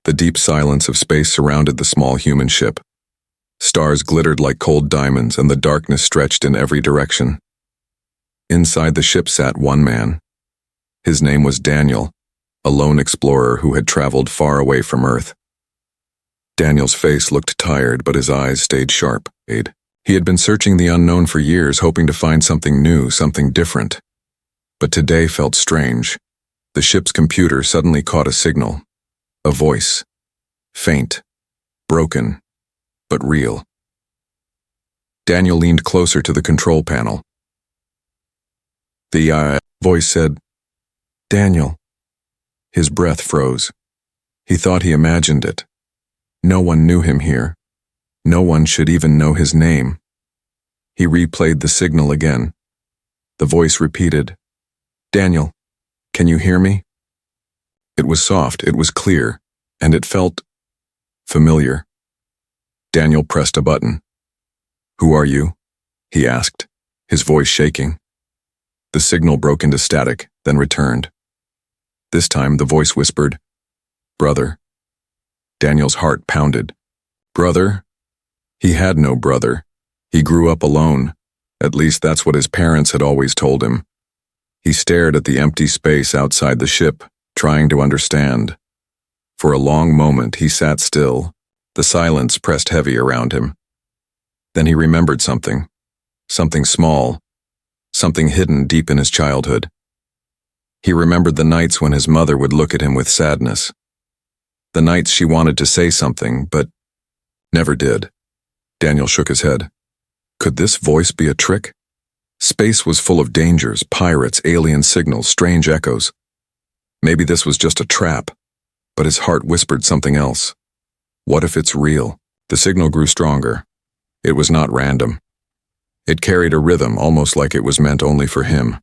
The deep silence of space surrounded the small human ship. Stars glittered like cold diamonds, and the darkness stretched in every direction. Inside the ship sat one man. His name was Daniel, a lone explorer who had traveled far away from Earth. Daniel's face looked tired, but his eyes stayed sharp. He had been searching the unknown for years, hoping to find something new, something different. But today felt strange. The ship's computer suddenly caught a signal. A voice. Faint. Broken. But real. Daniel leaned closer to the control panel. The voice said, "Daniel." His breath froze. He thought he imagined it. No one knew him here. No one should even know his name. He replayed the signal again. The voice repeated, "Daniel, can you hear me?" It was soft, it was clear, and it felt familiar. Daniel pressed a button. "Who are you?" he asked, his voice shaking. The signal broke into static, then returned. This time the voice whispered, "Brother." Daniel's heart pounded. Brother? He had no brother. He grew up alone. At least that's what his parents had always told him. He stared at the empty space outside the ship, trying to understand. For a long moment he sat still. The silence pressed heavy around him. Then he remembered something. Something small. Something hidden deep in his childhood. He remembered the nights when his mother would look at him with sadness. The nights she wanted to say something, but never did. Daniel shook his head. Could this voice be a trick? Space was full of dangers, pirates, alien signals, strange echoes. Maybe this was just a trap, but his heart whispered something else. What if it's real? The signal grew stronger. It was not random. It carried a rhythm, almost like it was meant only for him.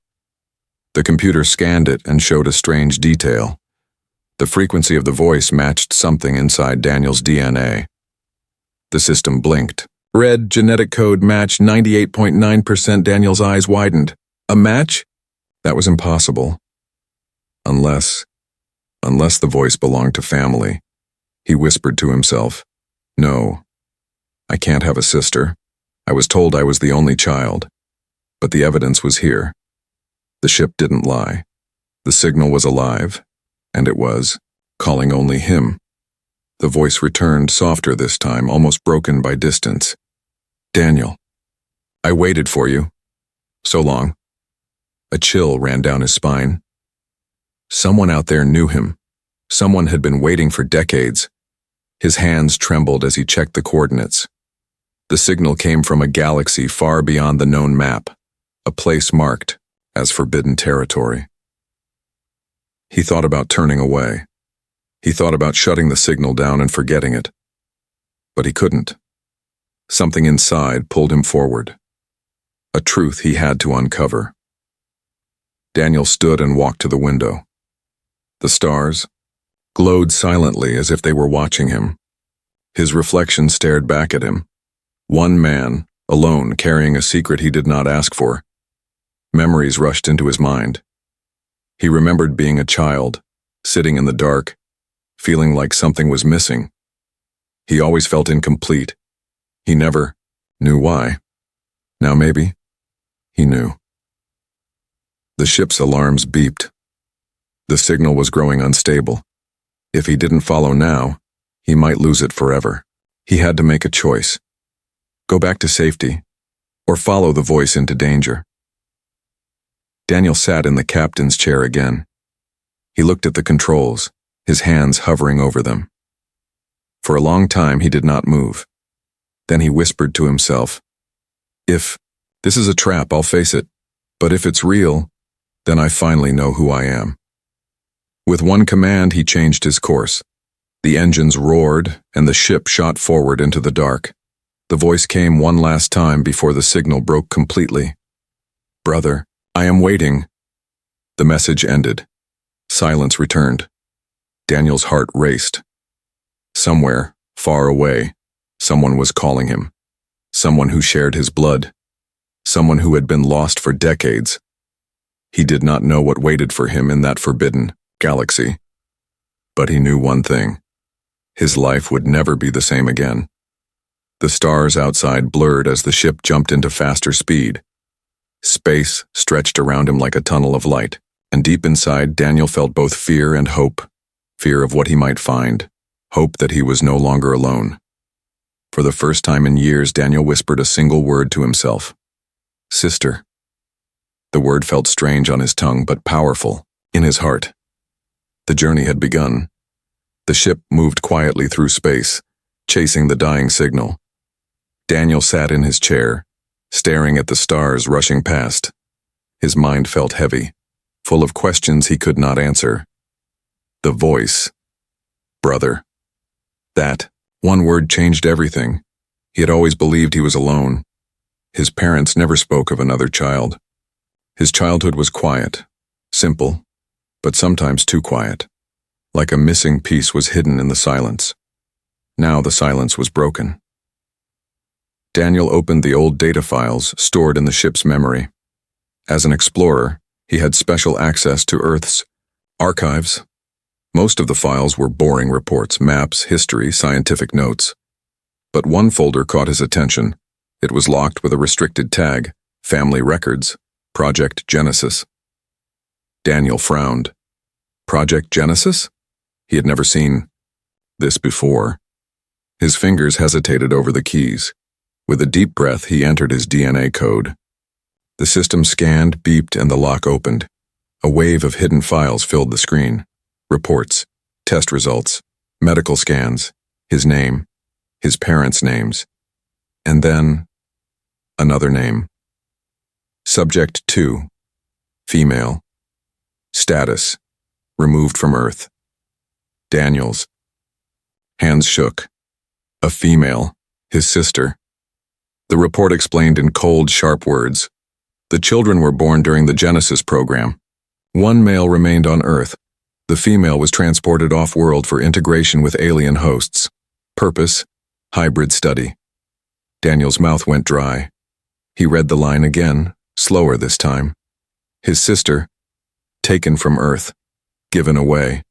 The computer scanned it and showed a strange detail. The frequency of the voice matched something inside Daniel's DNA. The system blinked. Red genetic code match 98.9%. Daniel's eyes widened. A match? That was impossible. Unless the voice belonged to family. He whispered to himself, "No, I can't have a sister. I was told I was the only child." But the evidence was here. The ship didn't lie. The signal was alive, and it was calling only him. The voice returned, softer this time, almost broken by distance. "Daniel, I waited for you. So long." A chill ran down his spine. Someone out there knew him. Someone had been waiting for decades. His hands trembled as he checked the coordinates. The signal came from a galaxy far beyond the known map, a place marked as forbidden territory. He thought about turning away. He thought about shutting the signal down and forgetting it. But he couldn't. Something inside pulled him forward. A truth he had to uncover. Daniel stood and walked to the window. The stars glowed silently as if they were watching him. His reflection stared back at him. One man, alone, carrying a secret he did not ask for. Memories rushed into his mind. He remembered being a child, sitting in the dark, feeling like something was missing. He always felt incomplete. He never knew why. Now maybe he knew. The ship's alarms beeped. The signal was growing unstable. If he didn't follow now, he might lose it forever. He had to make a choice. Go back to safety, or follow the voice into danger. Daniel sat in the captain's chair again. He looked at the controls, his hands hovering over them. For a long time he did not move. Then he whispered to himself, "If this is a trap, I'll face it. But if it's real, then I finally know who I am." With one command, he changed his course. The engines roared, and the ship shot forward into the dark. The voice came one last time before the signal broke completely. "Brother, I am waiting." The message ended. Silence returned. Daniel's heart raced. Somewhere, far away, someone was calling him. Someone who shared his blood. Someone who had been lost for decades. He did not know what waited for him in that forbidden galaxy. But he knew one thing. His life would never be the same again. The stars outside blurred as the ship jumped into faster speed. Space stretched around him like a tunnel of light, and deep inside, Daniel felt both fear and hope. Fear of what he might find, hope that he was no longer alone. For the first time in years, Daniel whispered a single word to himself. Sister. The word felt strange on his tongue, but powerful in his heart. The journey had begun. The ship moved quietly through space, chasing the dying signal. Daniel sat in his chair, staring at the stars rushing past. His mind felt heavy, full of questions he could not answer. The voice. Brother. That one word changed everything. He had always believed he was alone. His parents never spoke of another child. His childhood was quiet, simple, but sometimes too quiet. Like a missing piece was hidden in the silence. Now the silence was broken. Daniel opened the old data files stored in the ship's memory. As an explorer, he had special access to Earth's archives. Most of the files were boring reports, maps, history, scientific notes. But one folder caught his attention. It was locked with a restricted tag, Family Records, Project Genesis. Daniel frowned. Project Genesis? He had never seen this before. His fingers hesitated over the keys. With a deep breath, he entered his DNA code. The system scanned, beeped, and the lock opened. A wave of hidden files filled the screen. Reports, test results, medical scans, his name, his parents' names, and then another name. Subject 2, female. Status, removed from Earth. Daniel's hands shook. A female, his sister. The report explained in cold, sharp words. The children were born during the Genesis program. One male remained on Earth. The female was transported off-world for integration with alien hosts. Purpose, hybrid study. Daniel's mouth went dry. He read the line again, slower this time. His sister, taken from Earth, given away.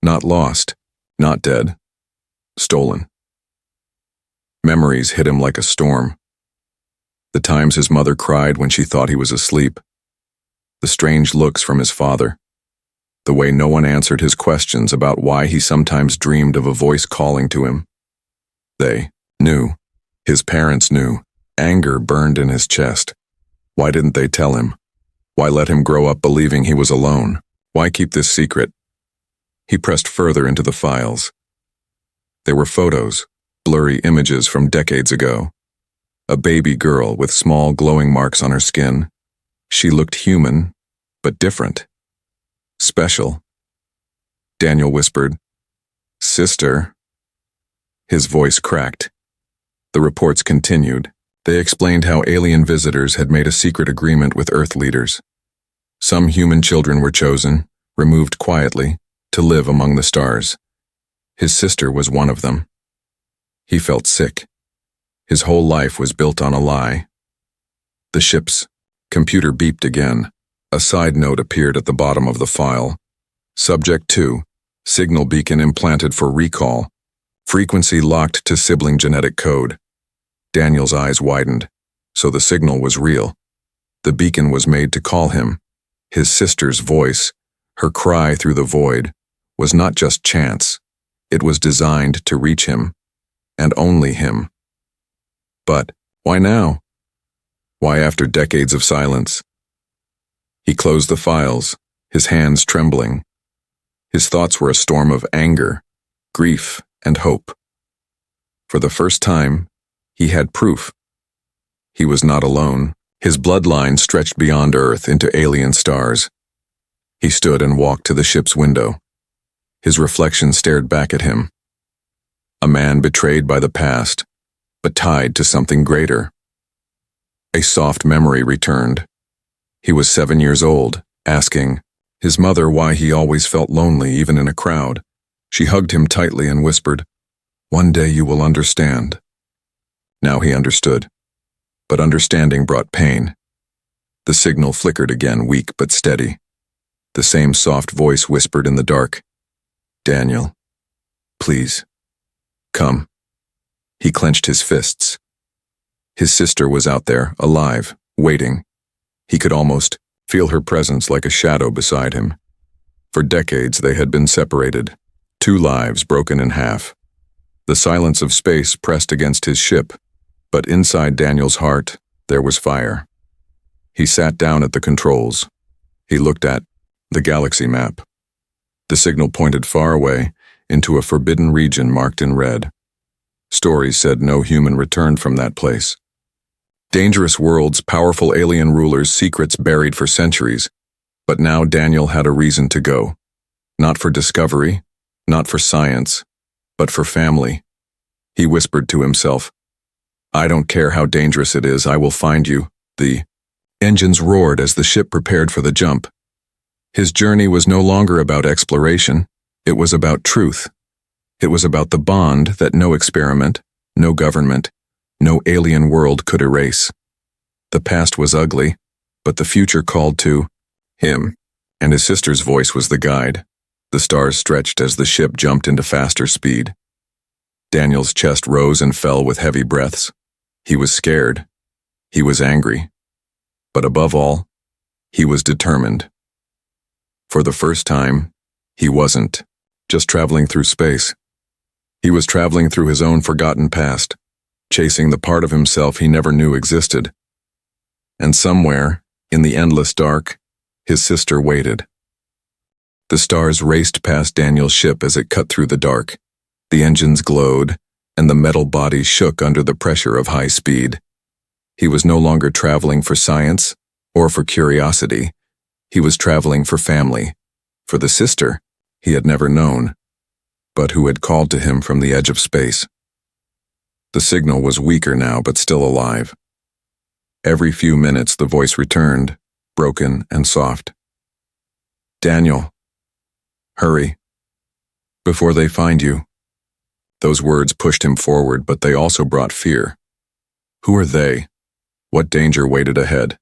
Not lost, not dead. Stolen. Memories hit him like a storm. The times his mother cried when she thought he was asleep. The strange looks from his father. The way no one answered his questions about why he sometimes dreamed of a voice calling to him. They knew. His parents knew. Anger burned in his chest. Why didn't they tell him? Why let him grow up believing he was alone? Why keep this secret? He pressed further into the files. There were photos, blurry images from decades ago. A baby girl with small glowing marks on her skin. She looked human, but different. Special. Daniel whispered, Sister. His voice cracked. The reports continued. They explained how alien visitors had made a secret agreement with Earth leaders. Some human children were chosen, removed quietly, to live among the stars. His sister was one of them. He felt sick. His whole life was built on a lie. The ship's computer beeped again. A side note appeared at the bottom of the file. Subject 2, signal beacon implanted for recall. Frequency locked to sibling genetic code. Daniel's eyes widened. So the signal was real. The beacon was made to call him. His sister's voice, her cry through the void, was not just chance. It was designed to reach him, and only him. But why now? Why after decades of silence? He closed the files, his hands trembling. His thoughts were a storm of anger, grief, and hope. For the first time, he had proof. He was not alone. His bloodline stretched beyond Earth into alien stars. He stood and walked to the ship's window. His reflection stared back at him. A man betrayed by the past, but tied to something greater. A soft memory returned. He was 7 years old, asking his mother why he always felt lonely even in a crowd. She hugged him tightly and whispered, "One day you will understand." Now he understood, but understanding brought pain. The signal flickered again, weak but steady. The same soft voice whispered in the dark, "Daniel, please, Come. He clenched his fists. His sister was out there, alive, waiting. He could almost feel her presence like a shadow beside him. For decades they had been separated, two lives broken in half. The silence of space pressed against his ship, but inside Daniel's heart there was fire. He sat down at the controls. He looked at the galaxy map. The signal pointed far away into a forbidden region marked in red. Stories said no human returned from that place. Dangerous worlds, powerful alien rulers, secrets buried for centuries. But now Daniel had a reason to go. Not for discovery, not for science, but for family. He whispered to himself, "I don't care how dangerous it is, I will find you." The engines roared as the ship prepared for the jump. His journey was no longer about exploration, it was about truth. It was about the bond that no experiment, no government, no alien world could erase. The past was ugly, but the future called to him, and his sister's voice was the guide. The stars stretched as the ship jumped into faster speed. Daniel's chest rose and fell with heavy breaths. He was scared. He was angry. But above all, he was determined. For the first time, he wasn't just traveling through space. He was traveling through his own forgotten past, chasing the part of himself he never knew existed. And somewhere, in the endless dark, his sister waited. The stars raced past Daniel's ship as it cut through the dark. The engines glowed, and the metal body shook under the pressure of high speed. He was no longer traveling for science or for curiosity. He was traveling for family, for the sister he had never known, but who had called to him from the edge of space. The signal was weaker now, but still alive. Every few minutes the voice returned, broken and soft. "Daniel, hurry, before they find you." Those words pushed him forward, but they also brought fear. Who are they? What danger waited ahead?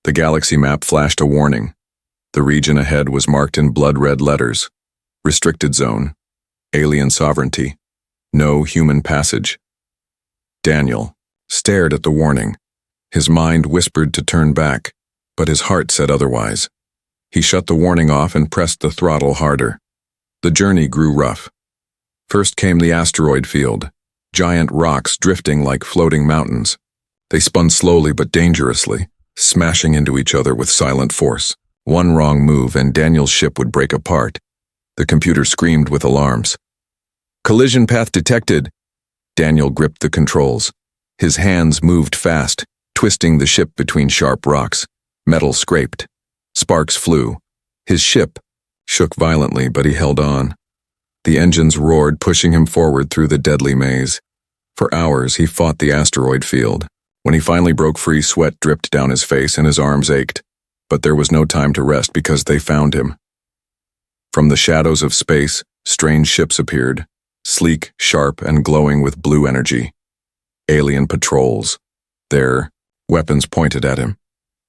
The galaxy map flashed a warning. The region ahead was marked in blood-red letters. Restricted zone. Alien sovereignty. No human passage. Daniel stared at the warning. His mind whispered to turn back, but his heart said otherwise. He shut the warning off and pressed the throttle harder. The journey grew rough. First came the asteroid field, giant rocks drifting like floating mountains. They spun slowly but dangerously, smashing into each other with silent force. One wrong move and Daniel's ship would break apart. The computer screamed with alarms. "Collision path detected." Daniel gripped the controls. His hands moved fast, twisting the ship between sharp rocks. Metal scraped. Sparks flew. His ship shook violently, but he held on. The engines roared, pushing him forward through the deadly maze. For hours he fought the asteroid field. When he finally broke free, sweat dripped down his face and his arms ached. But there was no time to rest because they found him. From the shadows of space, strange ships appeared, sleek, sharp, and glowing with blue energy. Alien patrols. Their weapons pointed at him.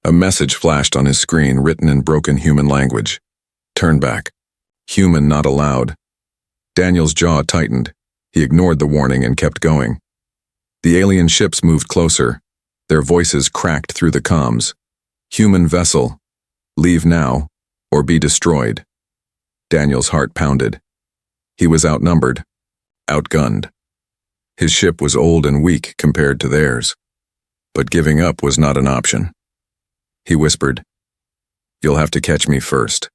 A message flashed on his screen, written in broken human language. "Turn back. Human not allowed." Daniel's jaw tightened. He ignored the warning and kept going. The alien ships moved closer. Their voices cracked through the comms. "Human vessel. Leave now, or be destroyed." Daniel's heart pounded. He was outnumbered, outgunned. His ship was old and weak compared to theirs. But giving up was not an option. He whispered, "You'll have to catch me first."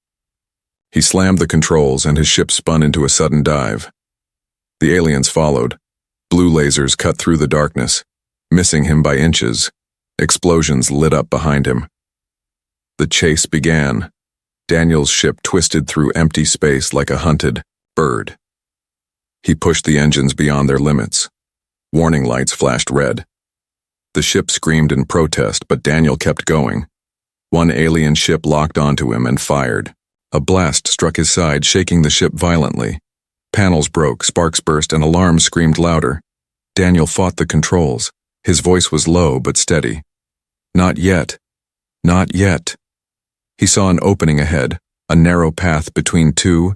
He slammed the controls and his ship spun into a sudden dive. The aliens followed. Blue lasers cut through the darkness, missing him by inches. Explosions lit up behind him. The chase began. Daniel's ship twisted through empty space like a hunted bird. He pushed the engines beyond their limits. Warning lights flashed red. The ship screamed in protest, but Daniel kept going. One alien ship locked onto him and fired. A blast struck his side, shaking the ship violently. Panels broke, sparks burst, and alarms screamed louder. Daniel fought the controls. His voice was low but steady. "Not yet. Not yet." He saw an opening ahead, a narrow path between two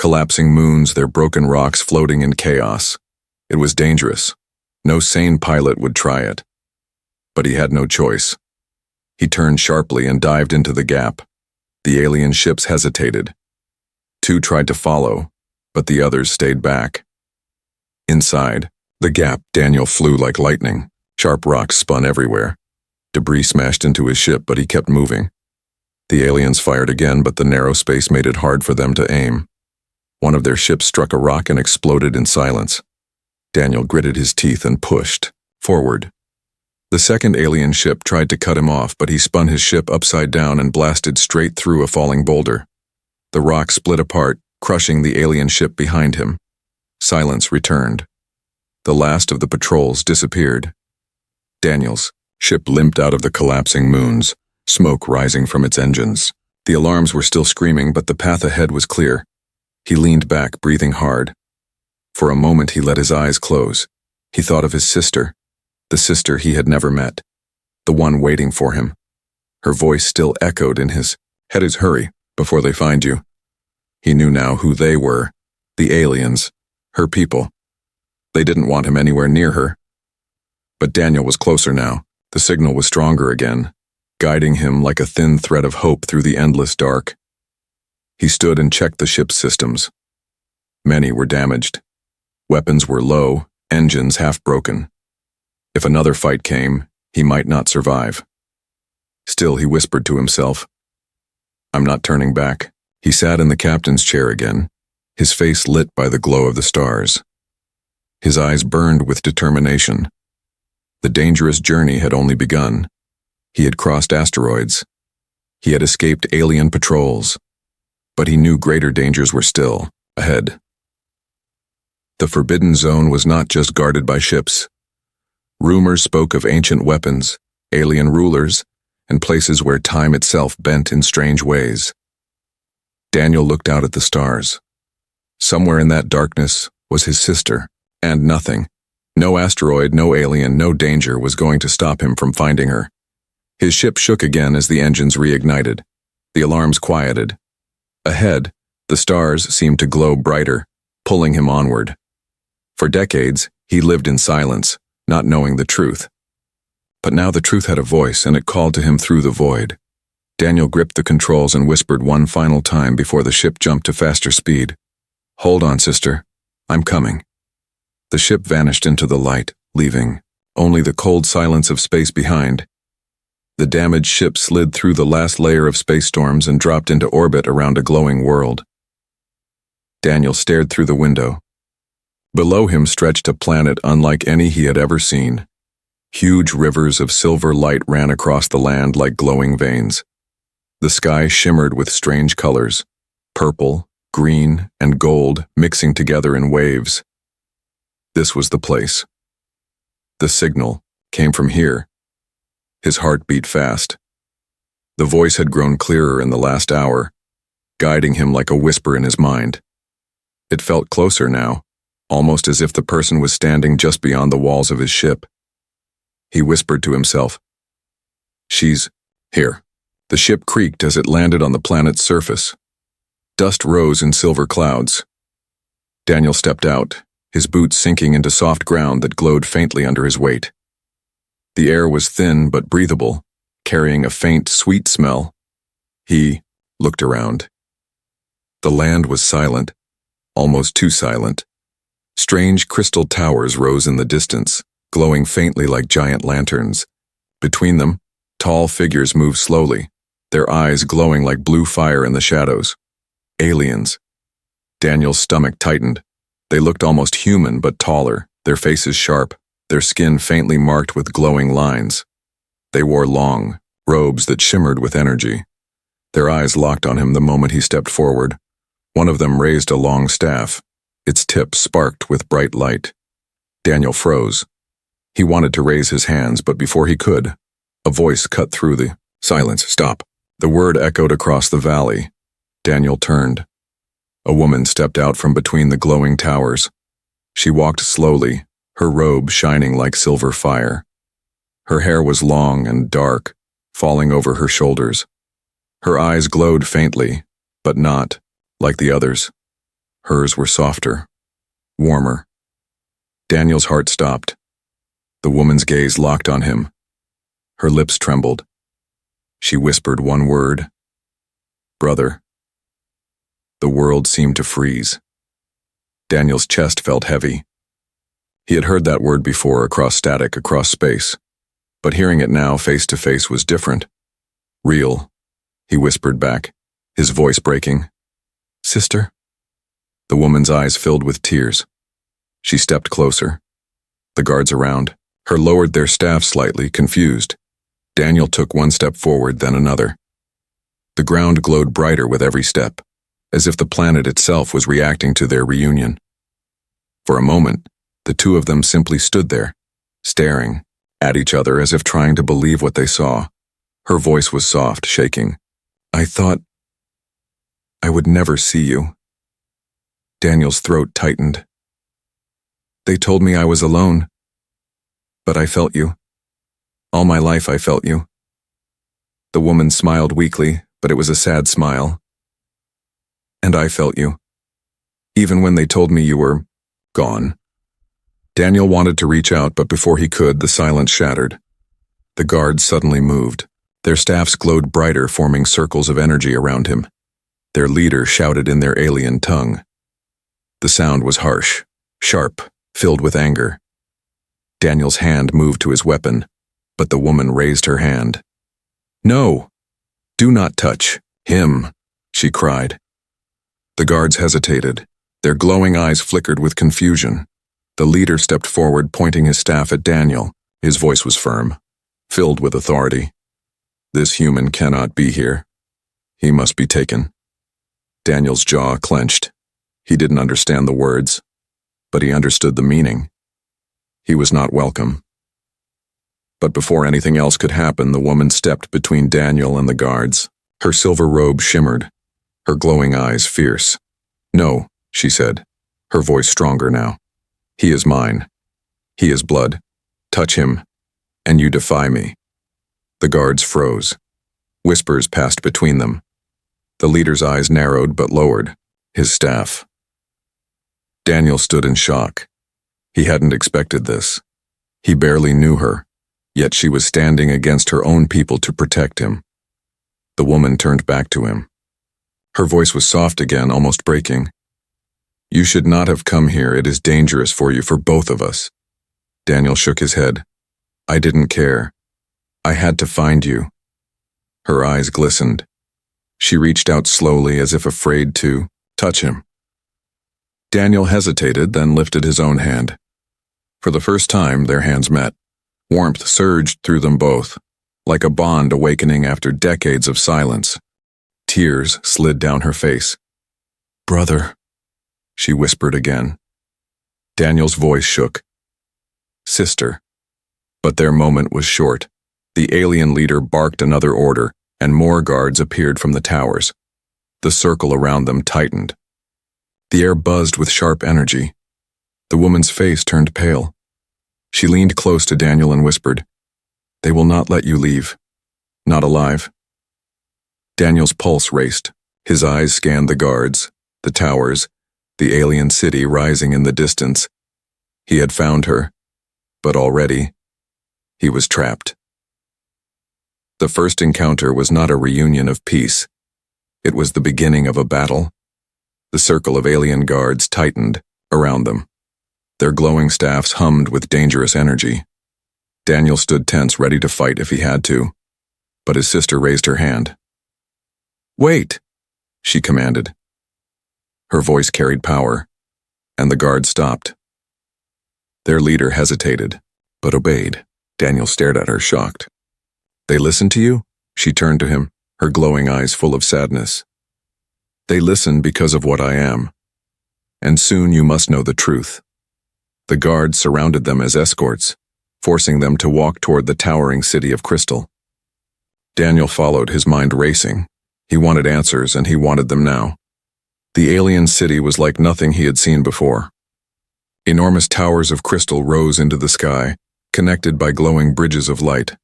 collapsing moons, their broken rocks floating in chaos. It was dangerous. No sane pilot would try it. But he had no choice. He turned sharply and dived into the gap. The alien ships hesitated. Two tried to follow, but the others stayed back. Inside the gap, Daniel flew like lightning. Sharp rocks spun everywhere. Debris smashed into his ship, but he kept moving. The aliens fired again, but the narrow space made it hard for them to aim. One of their ships struck a rock and exploded in silence. Daniel gritted his teeth and pushed forward. The second alien ship tried to cut him off, but he spun his ship upside down and blasted straight through a falling boulder. The rock split apart, crushing the alien ship behind him. Silence returned. The last of the patrols disappeared. Daniel's ship limped out of the collapsing moons, smoke rising from its engines. The alarms were still screaming, but the path ahead was clear. He leaned back, breathing hard. For a moment he let his eyes close. He thought of his sister, the sister he had never met, the one waiting for him. Her voice still echoed in his head. Hurry, before they find you. He knew now who they were, the aliens, her people. They didn't want him anywhere near her. But Daniel was closer now. The signal was stronger again, guiding him like a thin thread of hope through the endless dark. He stood and checked the ship's systems. Many were damaged. Weapons were low, engines half broken. If another fight came, he might not survive. Still, he whispered to himself, "I'm not turning back." He sat in the captain's chair again, his face lit by the glow of the stars. His eyes burned with determination. The dangerous journey had only begun. He had crossed asteroids. He had escaped alien patrols. But he knew greater dangers were still ahead. The Forbidden Zone was not just guarded by ships. Rumors spoke of ancient weapons, alien rulers, and places where time itself bent in strange ways. Daniel looked out at the stars. Somewhere in that darkness was his sister, and nothing. No asteroid, no alien, no danger was going to stop him from finding her. His ship shook again as the engines reignited. The alarms quieted. Ahead, the stars seemed to glow brighter, pulling him onward. For decades, he lived in silence, not knowing the truth. But now the truth had a voice, and it called to him through the void. Daniel gripped the controls and whispered one final time before the ship jumped to faster speed. "Hold on, sister. I'm coming." The ship vanished into the light, leaving only the cold silence of space behind. The damaged ship slid through the last layer of space storms and dropped into orbit around a glowing world. Daniel stared through the window. Below him stretched a planet unlike any he had ever seen. Huge rivers of silver light ran across the land like glowing veins. The sky shimmered with strange colors, purple, green, and gold mixing together in waves. This was the place. The signal came from here. His heart beat fast. The voice had grown clearer in the last hour, guiding him like a whisper in his mind. It felt closer now, almost as if the person was standing just beyond the walls of his ship. He whispered to himself, "She's here." The ship creaked as it landed on the planet's surface. Dust rose in silver clouds. Daniel stepped out, his boots sinking into soft ground that glowed faintly under his weight. The air was thin but breathable, carrying a faint, sweet smell. He looked around. The land was silent, almost too silent. Strange crystal towers rose in the distance, glowing faintly like giant lanterns. Between them, tall figures moved slowly, their eyes glowing like blue fire in the shadows. Aliens. Daniel's stomach tightened. They looked almost human but taller, their faces sharp, their skin faintly marked with glowing lines. They wore long robes that shimmered with energy. Their eyes locked on him the moment he stepped forward. One of them raised a long staff. Its tip sparked with bright light. Daniel froze. He wanted to raise his hands, but before he could, a voice cut through the silence. "Stop." The word echoed across the valley. Daniel turned. A woman stepped out from between the glowing towers. She walked slowly, her robe shining like silver fire. Her hair was long and dark, falling over her shoulders. Her eyes glowed faintly, but not like the others. Hers were softer, warmer. Daniel's heart stopped. The woman's gaze locked on him. Her lips trembled. She whispered one word. Brother. The world seemed to freeze. Daniel's chest felt heavy. He had heard that word before across static, across space. But hearing it now face to face was different. Real, he whispered back, his voice breaking. Sister? The woman's eyes filled with tears. She stepped closer. The guards around her lowered their staffs slightly, confused. Daniel took one step forward, then another. The ground glowed brighter with every step, as if the planet itself was reacting to their reunion. For a moment, the two of them simply stood there, staring at each other as if trying to believe what they saw. Her voice was soft, shaking. I thought I would never see you. Daniel's throat tightened. They told me I was alone, but I felt you. All my life I felt you. The woman smiled weakly, but it was a sad smile. And I felt you, even when they told me you were gone. Daniel wanted to reach out, but before he could, the silence shattered. The guards suddenly moved. Their staffs glowed brighter, forming circles of energy around him. Their leader shouted in their alien tongue. The sound was harsh, sharp, filled with anger. Daniel's hand moved to his weapon, but the woman raised her hand. No! Do not touch him, she cried. The guards hesitated. Their glowing eyes flickered with confusion. The leader stepped forward, pointing his staff at Daniel. His voice was firm, filled with authority. This human cannot be here. He must be taken. Daniel's jaw clenched. He didn't understand the words, but he understood the meaning. He was not welcome. But before anything else could happen, the woman stepped between Daniel and the guards. Her silver robe shimmered, her glowing eyes fierce. No, she said, her voice stronger now. He is mine. He is blood. Touch him, and you defy me. The guards froze. Whispers passed between them. The leader's eyes narrowed but lowered, his staff. Daniel stood in shock. He hadn't expected this. He barely knew her, yet she was standing against her own people to protect him. The woman turned back to him. Her voice was soft again, almost breaking. You should not have come here. It is dangerous for you, for both of us. Daniel shook his head. I didn't care. I had to find you. Her eyes glistened. She reached out slowly as if afraid to touch him. Daniel hesitated, then lifted his own hand. For the first time, their hands met. Warmth surged through them both, like a bond awakening after decades of silence. Tears slid down her face. Brother, she whispered again. Daniel's voice shook. Sister. But their moment was short. The alien leader barked another order, and more guards appeared from the towers. The circle around them tightened. The air buzzed with sharp energy. The woman's face turned pale. She leaned close to Daniel and whispered, They will not let you leave. Not alive. Daniel's pulse raced. His eyes scanned the guards, the towers, the alien city rising in the distance. He had found her, but already, he was trapped. The first encounter was not a reunion of peace. It was the beginning of a battle. The circle of alien guards tightened around them. Their glowing staffs hummed with dangerous energy. Daniel stood tense, ready to fight if he had to, but his sister raised her hand. Wait, she commanded. Her voice carried power, and the guards stopped. Their leader hesitated, but obeyed. Daniel stared at her, shocked. They listened to you? She turned to him, her glowing eyes full of sadness. They listen because of what I am, and soon you must know the truth. The guards surrounded them as escorts, forcing them to walk toward the towering city of crystal. Daniel followed, his mind racing. He wanted answers, and he wanted them now. The alien city was like nothing he had seen before. Enormous towers of crystal rose into the sky, connected by glowing bridges of light.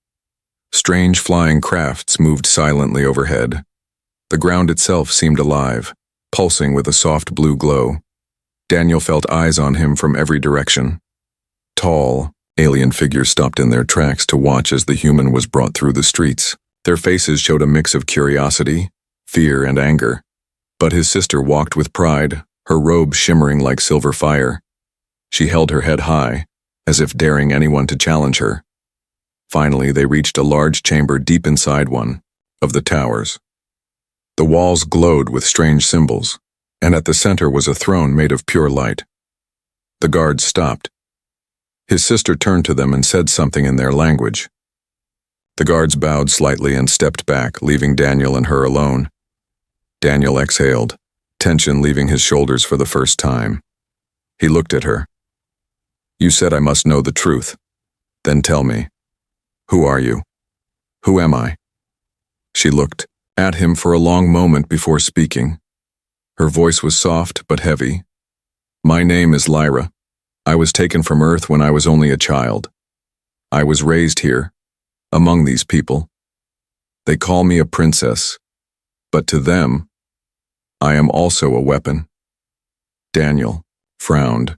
Strange flying crafts moved silently overhead. The ground itself seemed alive, pulsing with a soft blue glow. Daniel felt eyes on him from every direction. Tall, alien figures stopped in their tracks to watch as the human was brought through the streets. Their faces showed a mix of curiosity, fear, and anger. But his sister walked with pride, her robe shimmering like silver fire. She held her head high, as if daring anyone to challenge her. Finally, they reached a large chamber deep inside one of the towers. The walls glowed with strange symbols, and at the center was a throne made of pure light. The guards stopped. His sister turned to them and said something in their language. The guards bowed slightly and stepped back, leaving Daniel and her alone. Daniel exhaled, tension leaving his shoulders for the first time. He looked at her. "You said I must know the truth. Then tell me. Who are you? Who am I?" She looked at him for a long moment before speaking. Her voice was soft but heavy. "My name is Lyra. I was taken from Earth when I was only a child. I was raised here, among these people. They call me a princess, but to them, I am also a weapon." Daniel frowned.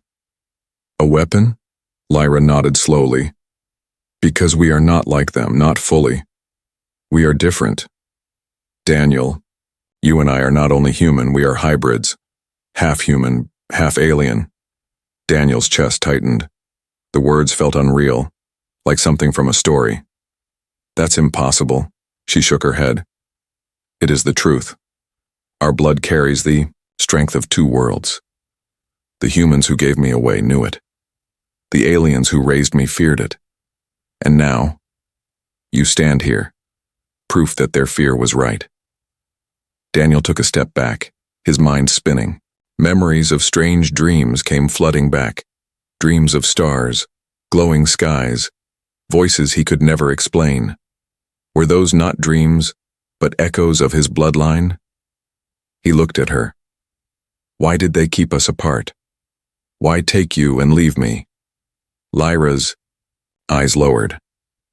"A weapon?" Lyra nodded slowly. "Because we are not like them, not fully. We are different. Daniel, you and I are not only human, we are hybrids. Half human, half alien." Daniel's chest tightened. The words felt unreal, like something from a story. "That's impossible." She shook her head. "It is the truth. Our blood carries the strength of two worlds. The humans who gave me away knew it. The aliens who raised me feared it. And now, you stand here, proof that their fear was right." Daniel took a step back, his mind spinning. Memories of strange dreams came flooding back. Dreams of stars, glowing skies, voices he could never explain. Were those not dreams, but echoes of his bloodline? He looked at her. "Why did they keep us apart? Why take you and leave me?" Lyra's eyes lowered.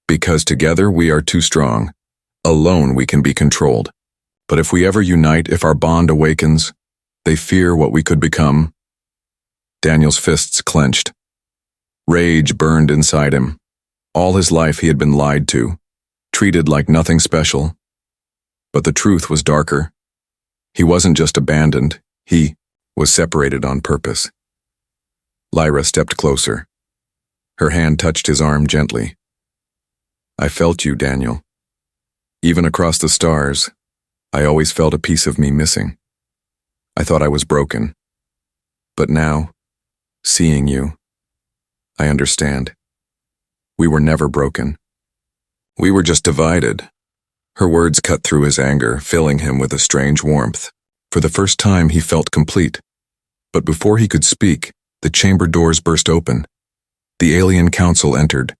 "Because together we are too strong. Alone we can be controlled. But if we ever unite, if our bond awakens, they fear what we could become." Daniel's fists clenched. Rage burned inside him. All his life he had been lied to, treated like nothing special. But the truth was darker. He wasn't just abandoned, he was separated on purpose. Lyra stepped closer. Her hand touched his arm gently. "I felt you, Daniel. Even across the stars, I always felt a piece of me missing. I thought I was broken. But now, seeing you, I understand. We were never broken. We were just divided." Her words cut through his anger, filling him with a strange warmth. For the first time he felt complete. But before he could speak, the chamber doors burst open. The alien council entered.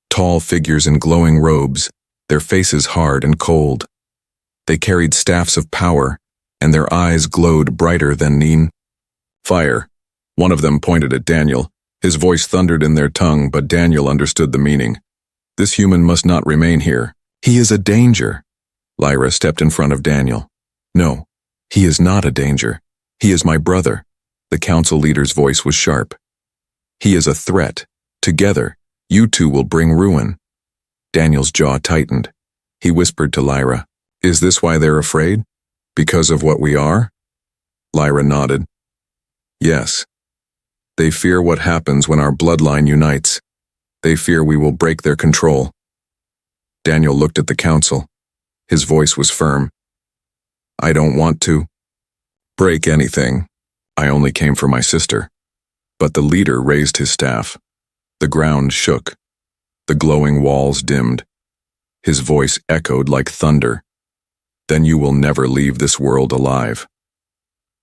Tall figures in glowing robes, their faces hard and cold. They carried staffs of power, and their eyes glowed brighter than neon fire. One of them pointed at Daniel. His voice thundered in their tongue, but Daniel understood the meaning. This human must not remain here. He is a danger. Lyra stepped in front of Daniel. "No, he is not a danger. He is my brother." The council leader's voice was sharp. "He is a threat. Together, you two will bring ruin." Daniel's jaw tightened. He whispered to Lyra, "Is this why they're afraid? Because of what we are?" Lyra nodded. "Yes. They fear what happens when our bloodline unites. They fear we will break their control." Daniel looked at the council. His voice was firm. "I don't want to break anything. I only came for my sister." But the leader raised his staff. The ground shook. The glowing walls dimmed. His voice echoed like thunder. "Then you will never leave this world alive."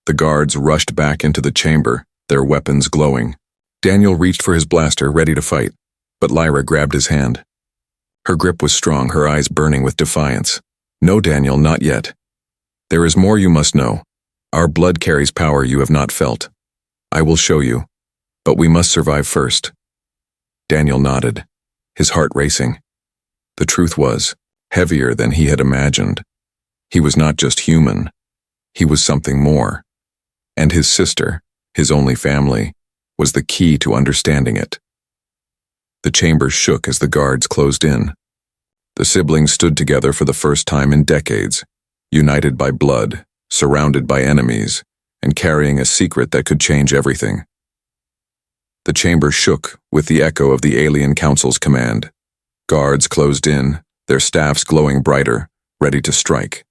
The guards rushed back into the chamber, their weapons glowing. Daniel reached for his blaster, ready to fight, but Lyra grabbed his hand. Her grip was strong, her eyes burning with defiance. "No, Daniel, not yet. There is more you must know. Our blood carries power you have not felt. I will show you, but we must survive first." Daniel nodded, his heart racing. The truth was heavier than he had imagined. He was not just human. He was something more. And his sister, his only family, was the key to understanding it. The chamber shook as the guards closed in. The siblings stood together for the first time in decades, united by blood, surrounded by enemies, and carrying a secret that could change everything. The chamber shook with the echo of the alien council's command. Guards closed in, their staffs glowing brighter, ready to strike.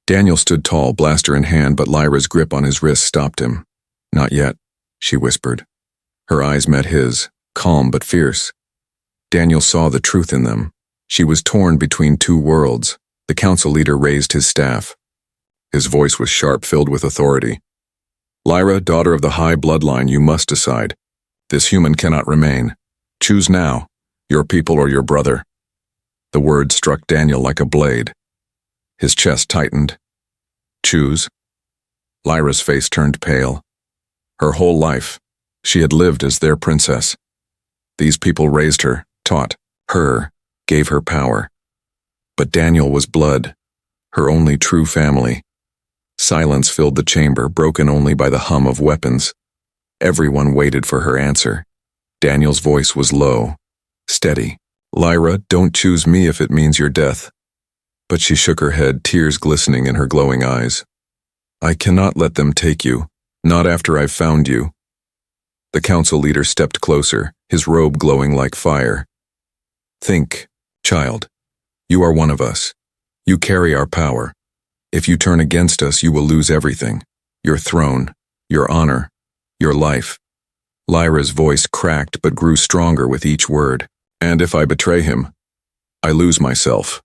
Daniel stood tall, blaster in hand, but Lyra's grip on his wrist stopped him. "Not yet," she whispered. Her eyes met his, calm but fierce. Daniel saw the truth in them. She was torn between two worlds. The council leader raised his staff. His voice was sharp, filled with authority. "Lyra, daughter of the high bloodline, you must decide. This human cannot remain. Choose now, your people or your brother." The word struck Daniel like a blade. His chest tightened. "Choose." Lyra's face turned pale. Her whole life, she had lived as their princess. These people raised her, taught her, gave her power. But Daniel was blood, her only true family. Silence filled the chamber, broken only by the hum of weapons. Everyone waited for her answer. Daniel's voice was low, steady. "Lyra, don't choose me if it means your death." But she shook her head, tears glistening in her glowing eyes. "I cannot let them take you, not after I've found you." The council leader stepped closer, his robe glowing like fire. "Think, child. You are one of us. You carry our power. If you turn against us, you will lose everything. Your throne, your honor, your life." Lyra's voice cracked but grew stronger with each word. "And if I betray him, I lose myself."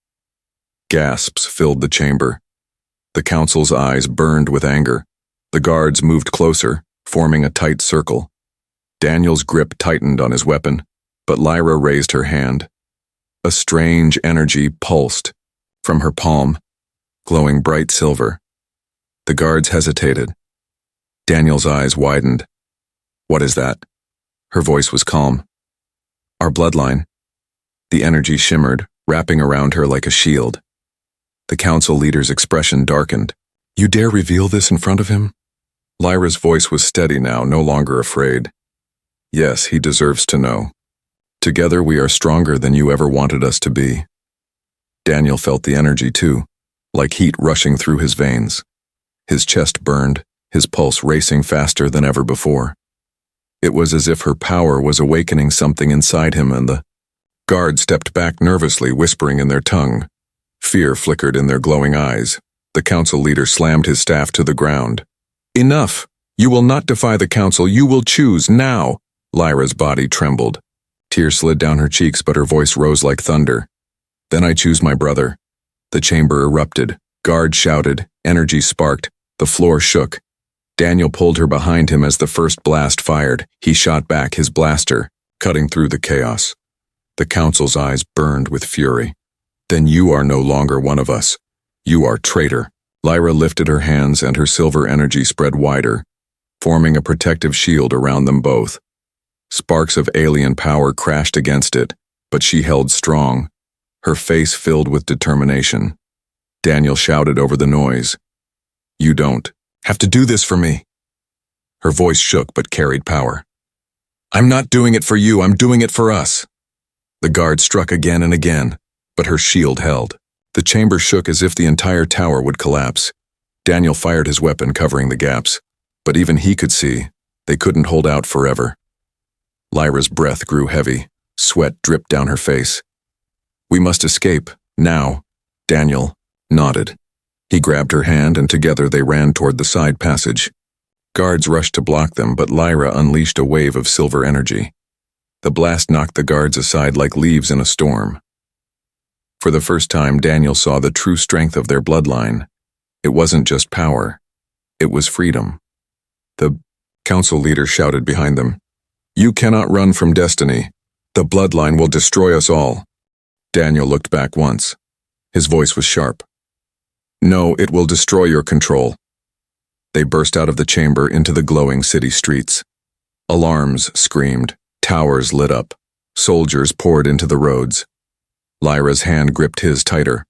Gasps filled the chamber. The council's eyes burned with anger. The guards moved closer, forming a tight circle. Daniel's grip tightened on his weapon, but Lyra raised her hand. A strange energy pulsed from her palm, glowing bright silver. The guards hesitated. Daniel's eyes widened. "What is that?" Her voice was calm. "Our bloodline." The energy shimmered, wrapping around her like a shield. The council leader's expression darkened. "You dare reveal this in front of him?" Lyra's voice was steady now, no longer afraid. "Yes, he deserves to know. Together we are stronger than you ever wanted us to be." Daniel felt the energy too, like heat rushing through his veins. His chest burned, his pulse racing faster than ever before. It was as if her power was awakening something inside him, and the guard stepped back nervously, whispering in their tongue. Fear flickered in their glowing eyes. The council leader slammed his staff to the ground. "Enough! You will not defy the council. You will choose now!" Lyra's body trembled. Tears slid down her cheeks, but her voice rose like thunder. "Then I choose my brother." The chamber erupted. Guards shouted. Energy sparked. The floor shook. Daniel pulled her behind him as the first blast fired. He shot back, his blaster, cutting through the chaos. The council's eyes burned with fury. "Then you are no longer one of us. You are traitor." Lyra lifted her hands and her silver energy spread wider, forming a protective shield around them both. Sparks of alien power crashed against it, but she held strong, her face filled with determination. Daniel shouted over the noise. "You don't have to do this for me." Her voice shook but carried power. "I'm not doing it for you, I'm doing it for us." The guard struck again and again, but her shield held. The chamber shook as if the entire tower would collapse. Daniel fired his weapon, covering the gaps, but even he could see they couldn't hold out forever. Lyra's breath grew heavy, sweat dripped down her face. "We must escape, now." Daniel nodded. He grabbed her hand and together they ran toward the side passage. Guards rushed to block them, but Lyra unleashed a wave of silver energy. The blast knocked the guards aside like leaves in a storm. For the first time, Daniel saw the true strength of their bloodline. It wasn't just power. It was freedom. The council leader shouted behind them, "You cannot run from destiny. The bloodline will destroy us all." Daniel looked back once. His voice was sharp. "No, it will destroy your control." They burst out of the chamber into the glowing city streets. Alarms screamed, towers lit up, soldiers poured into the roads. Lyra's hand gripped his tighter.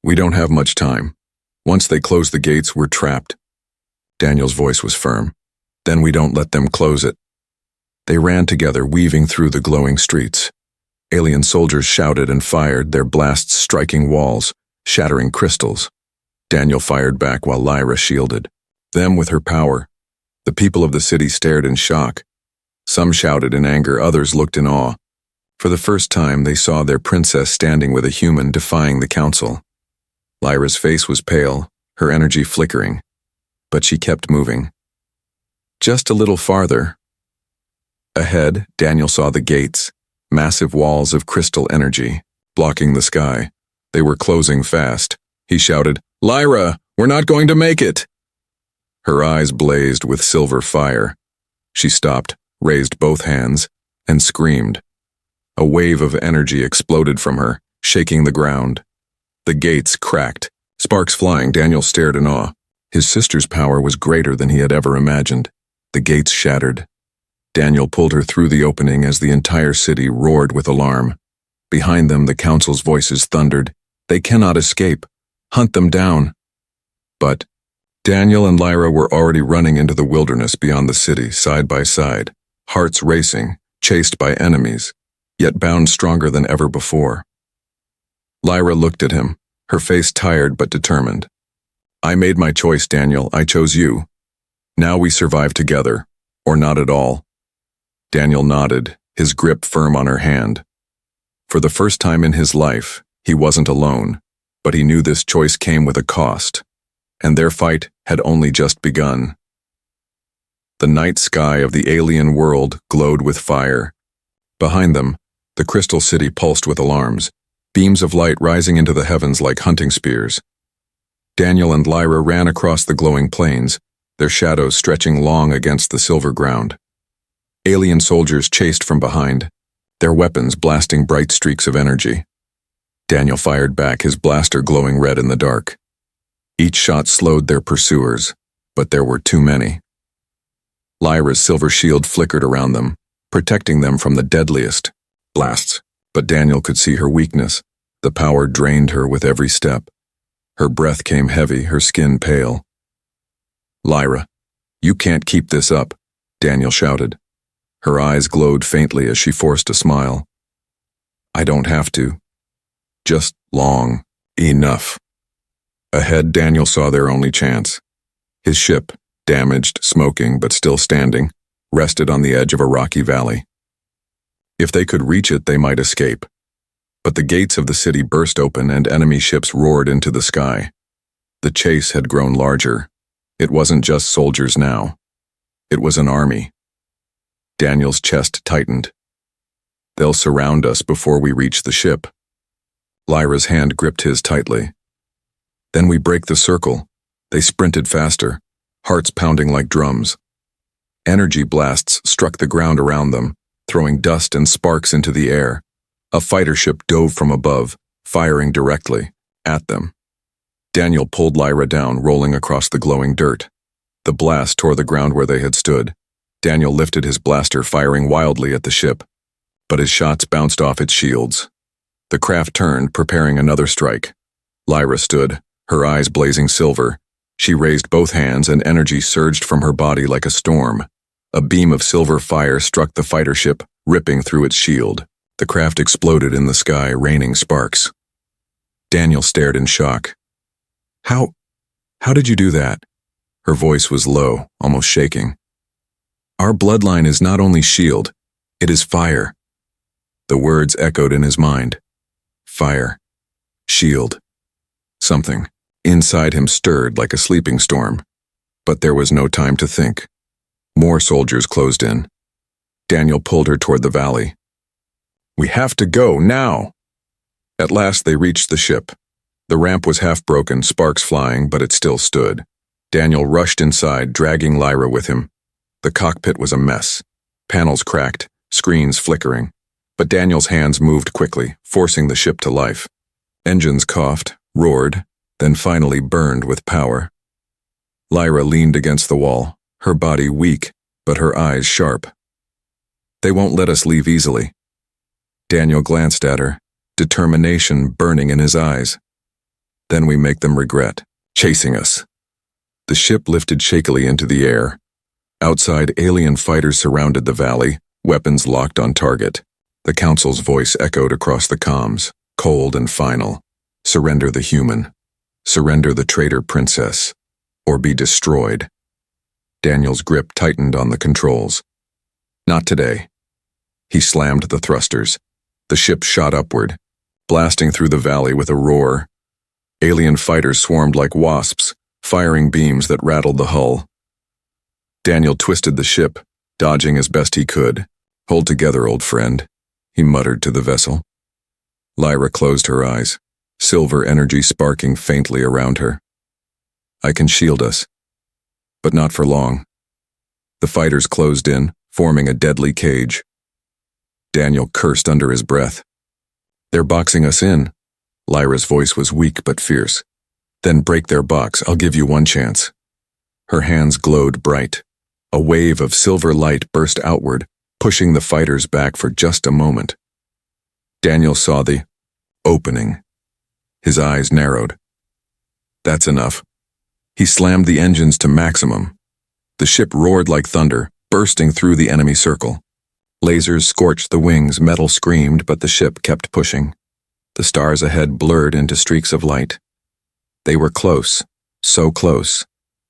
"We don't have much time. Once they close the gates, we're trapped." Daniel's voice was firm. Then we don't let them close it. They ran together, weaving through the glowing streets. Alien soldiers shouted and fired, their blasts striking walls, shattering crystals. Daniel fired back while Lyra shielded them with her power. The people of the city stared in shock. Some shouted in anger, others looked in awe. For the first time, they saw their princess standing with a human defying the council. Lyra's face was pale, her energy flickering, but she kept moving. Just a little farther. Ahead, Daniel saw the gates, massive walls of crystal energy, blocking the sky. They were closing fast. He shouted, "Lyra, we're not going to make it!" Her eyes blazed with silver fire. She stopped, raised both hands, and screamed. A wave of energy exploded from her, shaking the ground. The gates cracked, sparks flying. Daniel stared in awe. His sister's power was greater than he had ever imagined. The gates shattered. Daniel pulled her through the opening as the entire city roared with alarm. Behind them, the council's voices thundered. "They cannot escape. Hunt them down." But Daniel and Lyra were already running into the wilderness beyond the city, side by side, hearts racing, chased by enemies, yet bound stronger than ever before. Lyra looked at him, her face tired but determined. "I made my choice, Daniel. I chose you. Now we survive together, or not at all." Daniel nodded, his grip firm on her hand. For the first time in his life, he wasn't alone, but he knew this choice came with a cost, and their fight had only just begun. The night sky of the alien world glowed with fire. Behind them, the crystal city pulsed with alarms, beams of light rising into the heavens like hunting spears. Daniel and Lyra ran across the glowing plains, their shadows stretching long against the silver ground. Alien soldiers chased from behind, their weapons blasting bright streaks of energy. Daniel fired back, his blaster glowing red in the dark. Each shot slowed their pursuers, but there were too many. Lyra's silver shield flickered around them, protecting them from the deadliest blasts, but Daniel could see her weakness. The power drained her with every step. Her breath came heavy, her skin pale. "Lyra, you can't keep this up," Daniel shouted. Her eyes glowed faintly as she forced a smile. "I don't have to. Just long enough." Ahead, Daniel saw their only chance. His ship, damaged, smoking, but still standing, rested on the edge of a rocky valley. If they could reach it, they might escape. But the gates of the city burst open and enemy ships roared into the sky. The chase had grown larger. It wasn't just soldiers now. It was an army. Daniel's chest tightened. "They'll surround us before we reach the ship." Lyra's hand gripped his tightly. "Then we break the circle." They sprinted faster, hearts pounding like drums. Energy blasts struck the ground around them, throwing dust and sparks into the air. A fighter ship dove from above, firing directly at them. Daniel pulled Lyra down, rolling across the glowing dirt. The blast tore the ground where they had stood. Daniel lifted his blaster, firing wildly at the ship, but his shots bounced off its shields. The craft turned, preparing another strike. Lyra stood, her eyes blazing silver. She raised both hands and energy surged from her body like a storm. A beam of silver fire struck the fighter ship, ripping through its shield. The craft exploded in the sky, raining sparks. Daniel stared in shock. How did you do that?" Her voice was low, almost shaking. "Our bloodline is not only shield, it is fire." The words echoed in his mind. Fire. Shield. Something inside him stirred like a sleeping storm. But there was no time to think. More soldiers closed in. Daniel pulled her toward the valley. "We have to go, now!" At last they reached the ship. The ramp was half broken, sparks flying, but it still stood. Daniel rushed inside, dragging Lyra with him. The cockpit was a mess. Panels cracked, screens flickering. But Daniel's hands moved quickly, forcing the ship to life. Engines coughed, roared, then finally burned with power. Lyra leaned against the wall, her body weak, but her eyes sharp. "They won't let us leave easily." Daniel glanced at her, determination burning in his eyes. "Then we make them regret chasing us." The ship lifted shakily into the air. Outside, alien fighters surrounded the valley, weapons locked on target. The Council's voice echoed across the comms, cold and final. Surrender the human. Surrender the traitor princess. Or be destroyed. Daniel's grip tightened on the controls. Not today. He slammed the thrusters. The ship shot upward, blasting through the valley with a roar. Alien fighters swarmed like wasps, firing beams that rattled the hull. Daniel twisted the ship, dodging as best he could. Hold together, old friend, he muttered to the vessel. Lyra closed her eyes, silver energy sparking faintly around her. I can shield us, but not for long. The fighters closed in, forming a deadly cage. Daniel cursed under his breath. They're boxing us in. Lyra's voice was weak but fierce. Then break their box, I'll give you one chance. Her hands glowed bright. A wave of silver light burst outward, pushing the fighters back for just a moment. Daniel saw the opening. His eyes narrowed. That's enough. He slammed the engines to maximum. The ship roared like thunder, bursting through the enemy circle. Lasers scorched the wings, metal screamed, but the ship kept pushing. The stars ahead blurred into streaks of light. They were close, so close,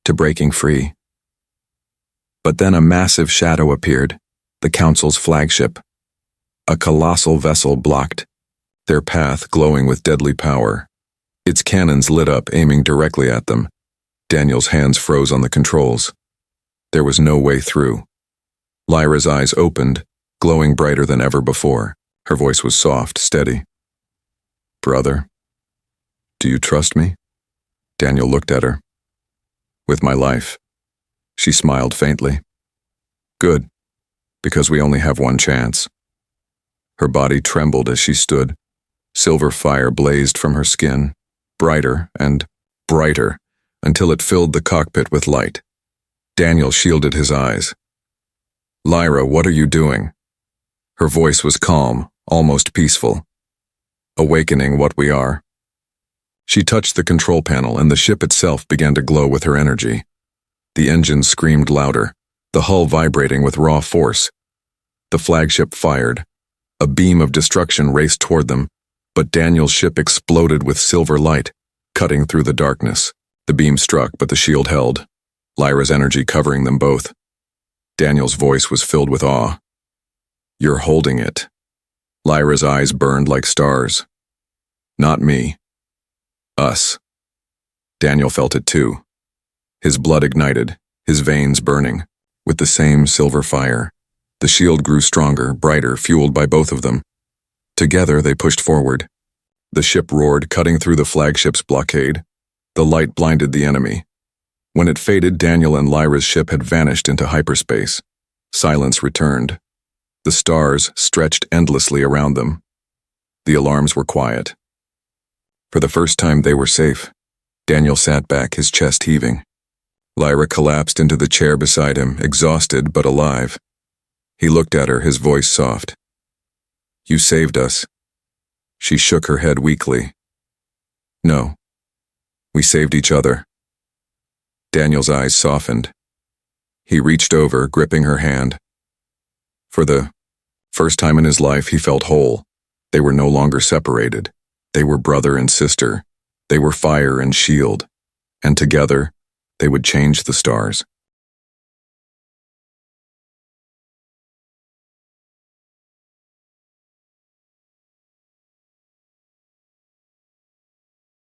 to breaking free. But then a massive shadow appeared, the Council's flagship. A colossal vessel blocked, their path glowing with deadly power. Its cannons lit up, aiming directly at them. Daniel's hands froze on the controls. There was no way through. Lyra's eyes opened, glowing brighter than ever before. Her voice was soft, steady. Brother, do you trust me? Daniel looked at her. With my life. She smiled faintly. Good, because we only have one chance. Her body trembled as she stood. Silver fire blazed from her skin, brighter and brighter, until it filled the cockpit with light. Daniel shielded his eyes. Lyra, what are you doing? Her voice was calm, almost peaceful. Awakening what we are. She touched the control panel and the ship itself began to glow with her energy. The engines screamed louder, the hull vibrating with raw force. The flagship fired. A beam of destruction raced toward them, but Daniel's ship exploded with silver light, cutting through the darkness. The beam struck, but the shield held, Lyra's energy covering them both. Daniel's voice was filled with awe. You're holding it. Lyra's eyes burned like stars. Not me. Us. Daniel felt it too. His blood ignited, his veins burning, with the same silver fire. The shield grew stronger, brighter, fueled by both of them. Together they pushed forward. The ship roared, cutting through the flagship's blockade. The light blinded the enemy. When it faded, Daniel and Lyra's ship had vanished into hyperspace. Silence returned. The stars stretched endlessly around them. The alarms were quiet. For the first time they were safe. Daniel sat back, his chest heaving. Lyra collapsed into the chair beside him, exhausted but alive. He looked at her, his voice soft. You saved us. She shook her head weakly. No. We saved each other. Daniel's eyes softened. He reached over, gripping her hand. For the first time in his life, he felt whole. They were no longer separated. They were brother and sister. They were fire and shield. And together, they would change the stars.